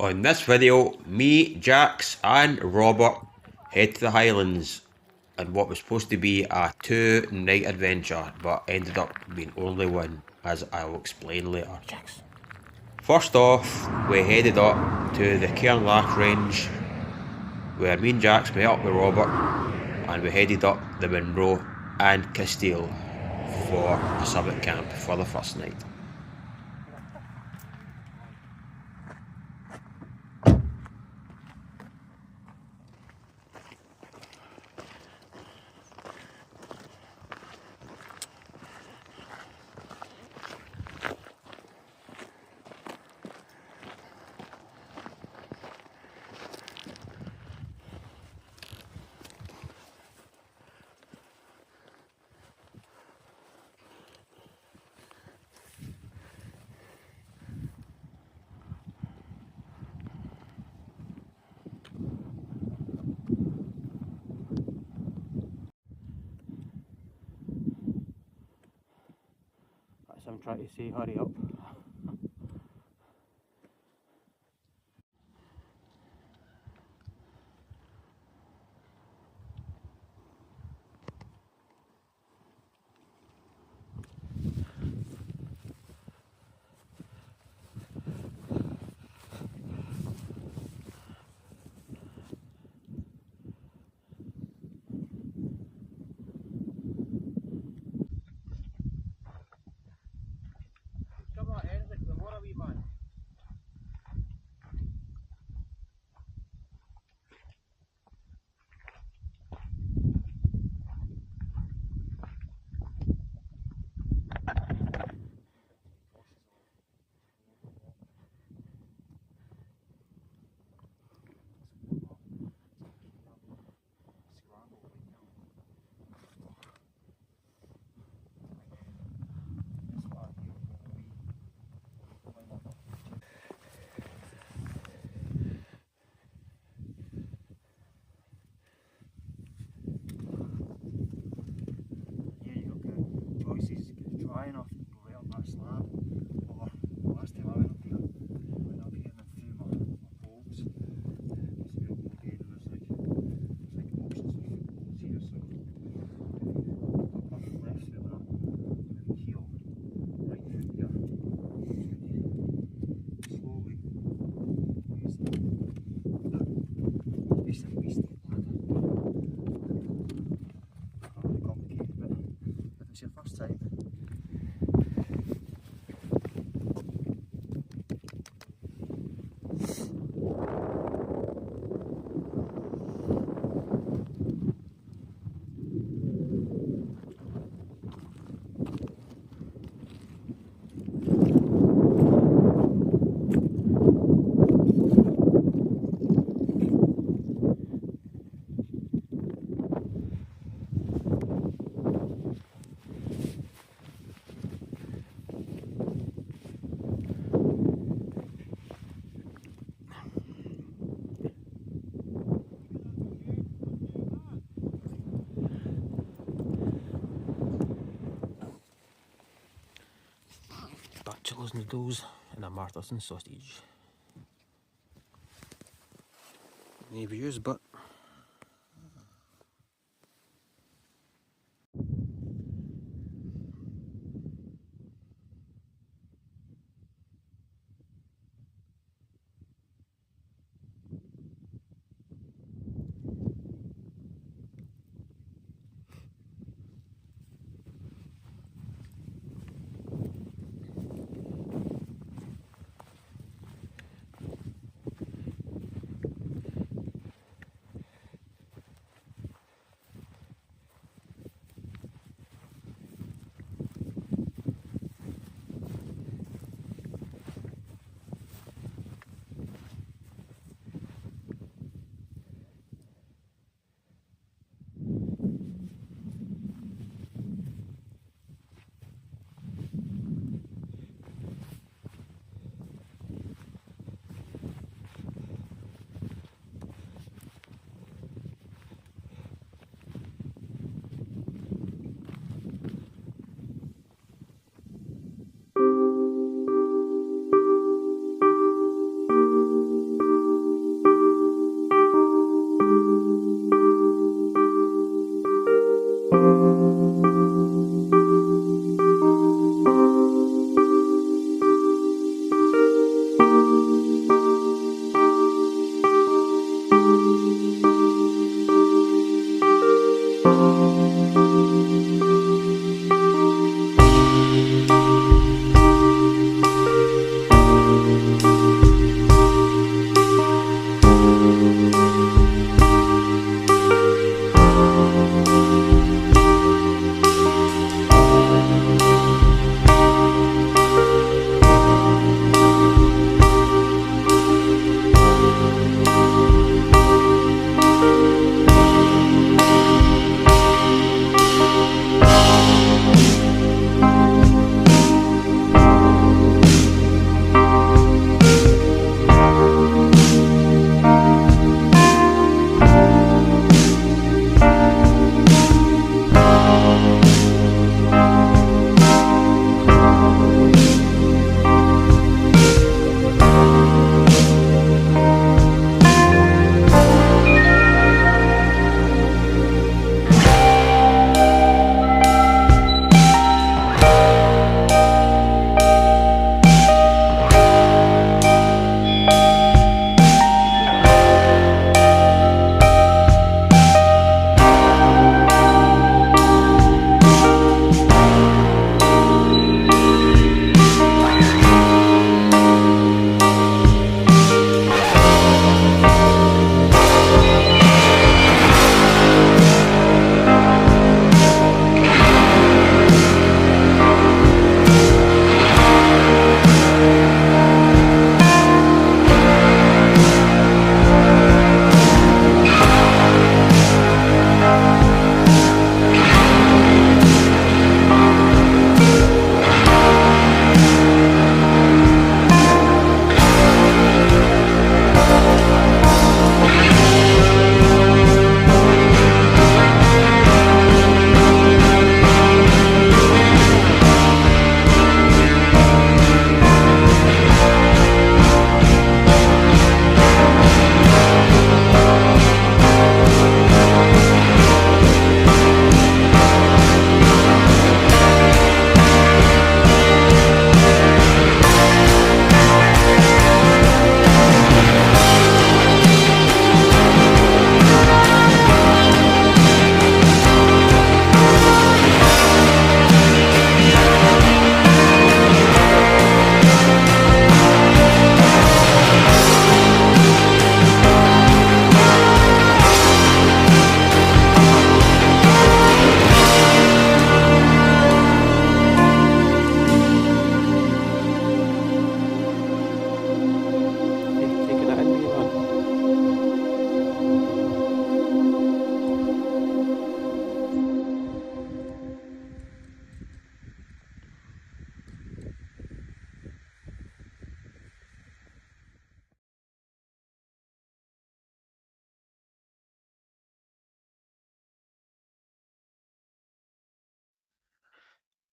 On this video, me, Jax and Robert head to the Highlands on what was supposed to be a 2-night adventure, but ended up being only one, as I will explain later. Jax. First off, we headed up to the Caisteal range, where me and Jax met up with Robert, and we headed up the Monroe and Caisteal for a summit camp for the first night. I'm trying to say hurry up. Chillers noodles and a Martha's and sausage. Any views, but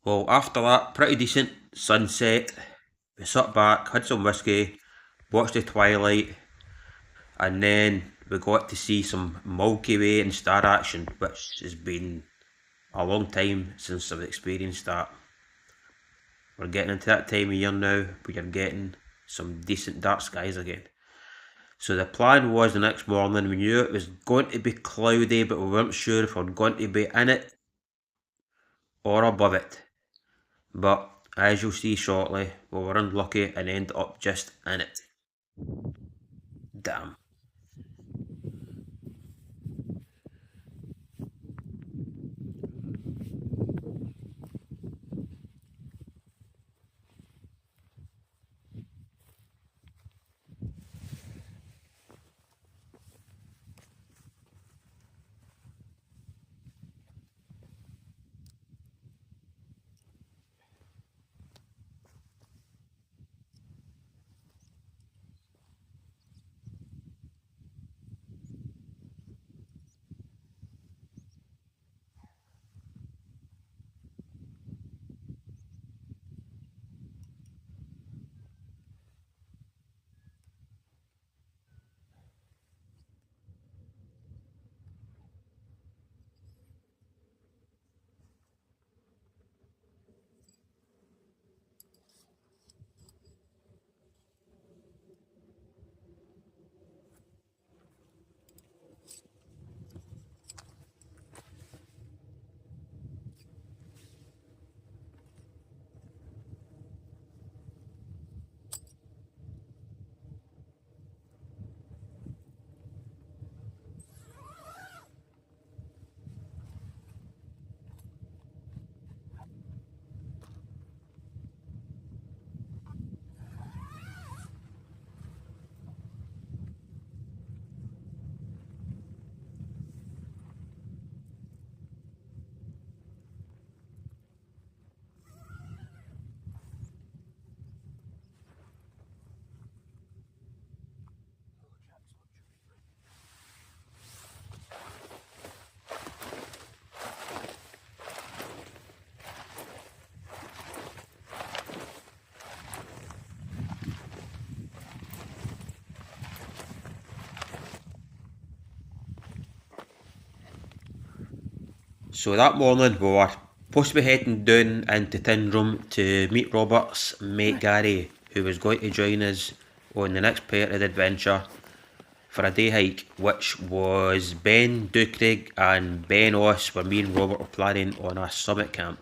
Well, after that, pretty decent sunset. We sat back, had some whiskey, watched the twilight, and then we got to see some Milky Way and star action, which has been a long time since I've experienced that. We're getting into that time of year now where you're getting some decent dark skies again. So the plan was the next morning, we knew it was going to be cloudy, but we weren't sure if we were going to be in it or above it. But as you'll see shortly, we were unlucky and ended up just in it. Damn. So that morning we were supposed to be heading down into Tyndrum to meet Robert's mate Gary, who was going to join us on the next part of the adventure for a day hike, which was Ben Ducraig and Ben Oss, where me and Robert were planning on a summit camp.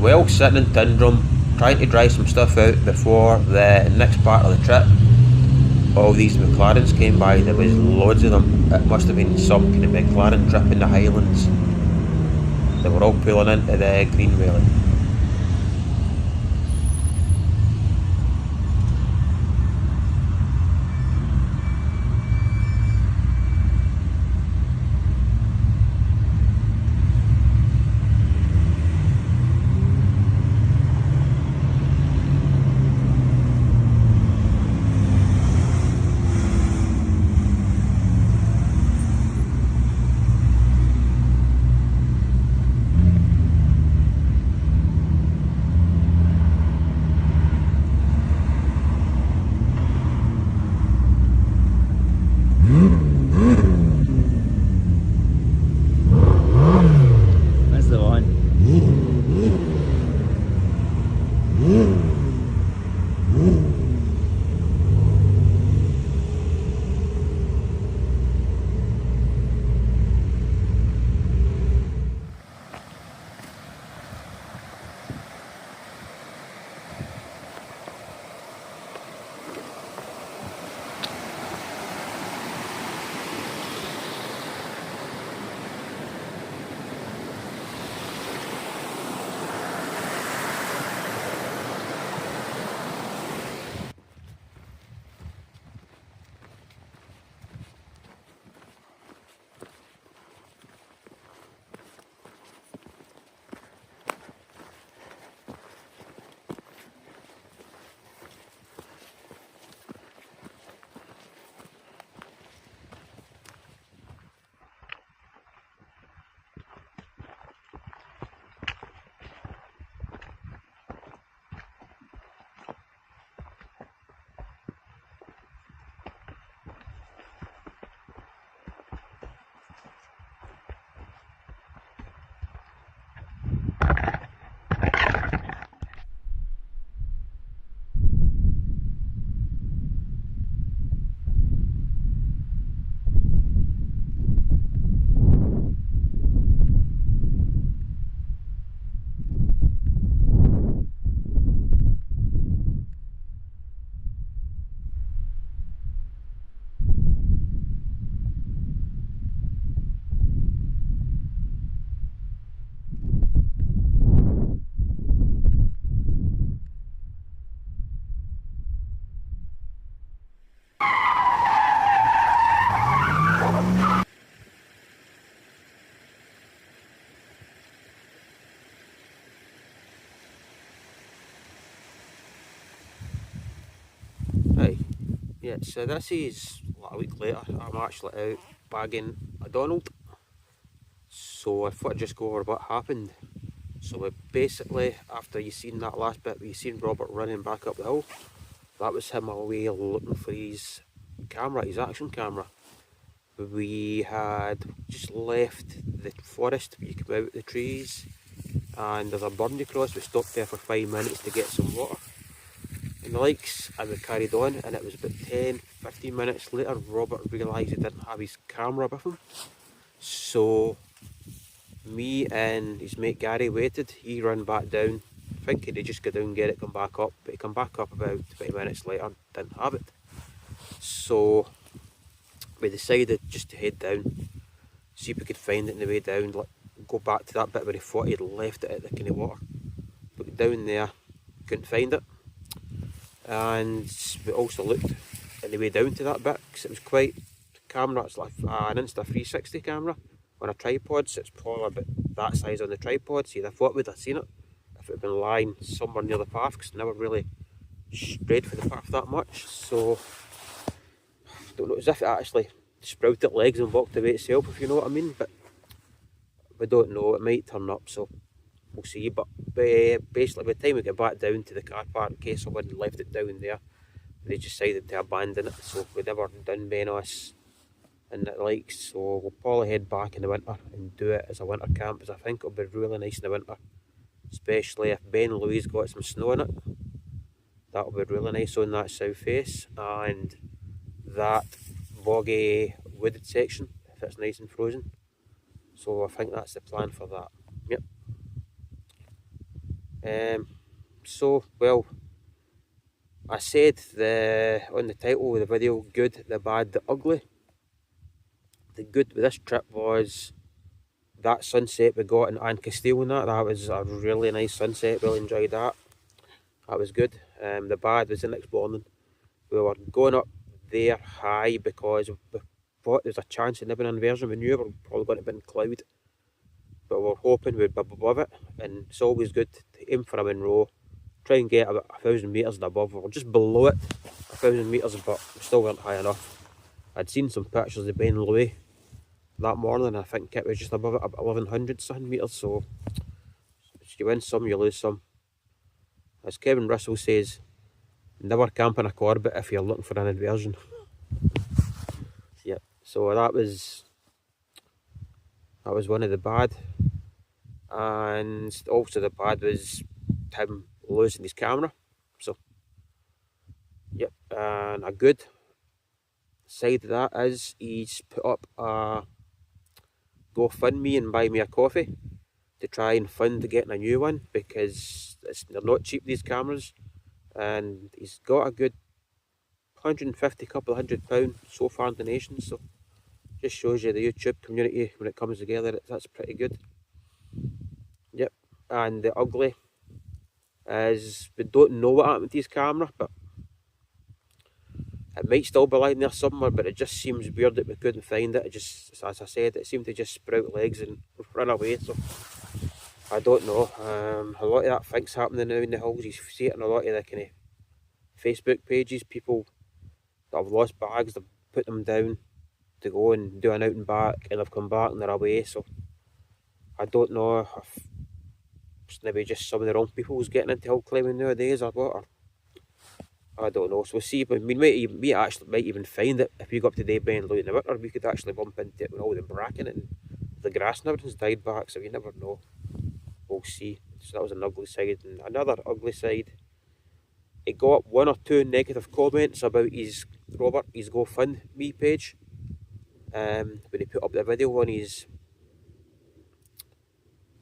Well, sitting in Tyndrum, trying to dry some stuff out before the next part of the trip, all these McLarens came by. There was loads of them. It must have been some kind of McLaren trip in the Highlands. They were all pulling into the Green Valley. Yeah, so this is like a week later. I'm actually out bagging a Donald. So I thought I'd just go over what happened. So we basically, after you seen that last bit where you seen Robert running back up the hill, that was him away looking for his camera, his action camera. We had just left the forest where you come out of the trees, and there's a burn you cross. We stopped there for 5 minutes to get some water and the likes, and we carried on, and it was about 10-15 minutes later Robert realised he didn't have his camera with him. So me and his mate Gary waited. He ran back down thinking he'd just go down and get it, come back up, but he come back up about 20 minutes later, didn't have it. So we decided just to head down, see if we could find it on the way down, go back to that bit where he thought he'd left it at the kind of water. But down there, couldn't find it. And we also looked on the way down to that bit, because it was quite, the camera, it's like an Insta360 camera on a tripod, so it's probably about that size on the tripod, so you'd have thought we'd have seen it if it had been lying somewhere near the path, because it never really strayed for the path that much. So I don't know, as if it actually sprouted legs and walked away itself, if you know what I mean, but we don't know, it might turn up, so we'll see. But basically by the time we get back down to the car park, in case someone left it down there, they decided to abandon it, so we never done Benos and the likes. So we'll probably head back in the winter and do it as a winter camp, because I think it'll be really nice in the winter, especially if Ben Louise got some snow in it. That'll be really nice on that south face, and that boggy wooded section if it's nice and frozen. So I think that's the plan for that. Yep. So, well, I said on the title of the video, good, the bad, the ugly. The good with this trip was that sunset we got in Caisteal and that was a really nice sunset, really enjoyed that. That was good. The bad was the next morning. We were going up there high because we thought there was a chance of nibbling inversion. We knew we were probably going to be in cloud, but we were hoping we'd be above it, and it's always good to aim for a Monroe, try and get about 1,000 metres and above. We were just below it, 1,000 metres, but we still weren't high enough. I'd seen some pictures of Ben Louis that morning, and I think it was just above it, about 1,100 something metres, so you win some, you lose some. As Kevin Russell says, never camp in a Corbett if you're looking for an inversion. Yep, so that was one of the bad. And also the bad was him losing his camera. So, yep, and a good side of that is he's put up a GoFundMe and buy me a coffee to try and fund getting a new one, because they're not cheap, these cameras, and he's got a good 150, couple of £100 so far in donations, so just shows you the YouTube community when it comes together. That's pretty good. Yep, and the ugly is we don't know what happened to his camera, but it might still be lying there somewhere, but it just seems weird that we couldn't find it. It just, as I said, it seemed to just sprout legs and run away, so I don't know. A lot of that thing's happening now in the hills. You see it in a lot of the kind of Facebook pages, people that have lost bags, they've put them down to go and do an out and back, and they've come back and they're away, so I don't know if it's maybe just some of the wrong people who's getting into hill climbing nowadays or what, or I don't know. So we'll see. But we actually might even find it if you go up to Dayben Lou in the winter. We could actually bump into it with all the bracken and the grass and everything's died back, so you never know. We'll see. So that was an ugly side. And another ugly side, he got 1 or 2 negative comments about his GoFundMe page. When he put up the video on his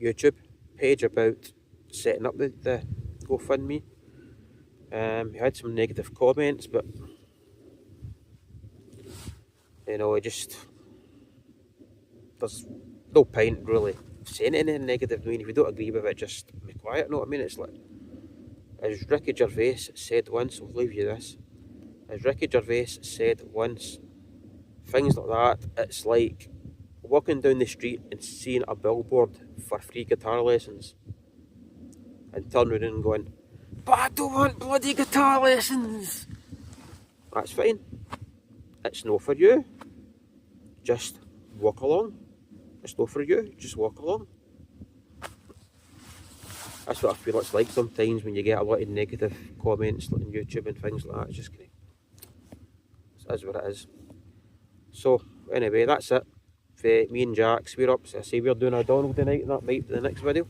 YouTube page about setting up the GoFundMe. He had some negative comments, but you know, there's no point really saying anything negative. I mean, if you don't agree with it, just be quiet. Know what I mean? It's like, as Ricky Gervais said once, I'll leave you this. As Ricky Gervais said once, things like that, it's like walking down the street and seeing a billboard for free guitar lessons and turning around and going, "But I don't want bloody guitar lessons." That's fine. it's not for you, just walk along. It's not for you, just walk along. That's what I feel it's like sometimes when you get a lot of negative comments on YouTube and things like that. It's just kind of, it is what it is. So anyway, that's it for me and Jax. We're up, so I say we're doing a Donald tonight, and that might be the next video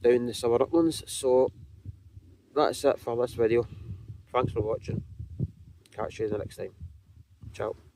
down the summer uplands. So that's it for this video. Thanks for watching. Catch you the next time. Ciao.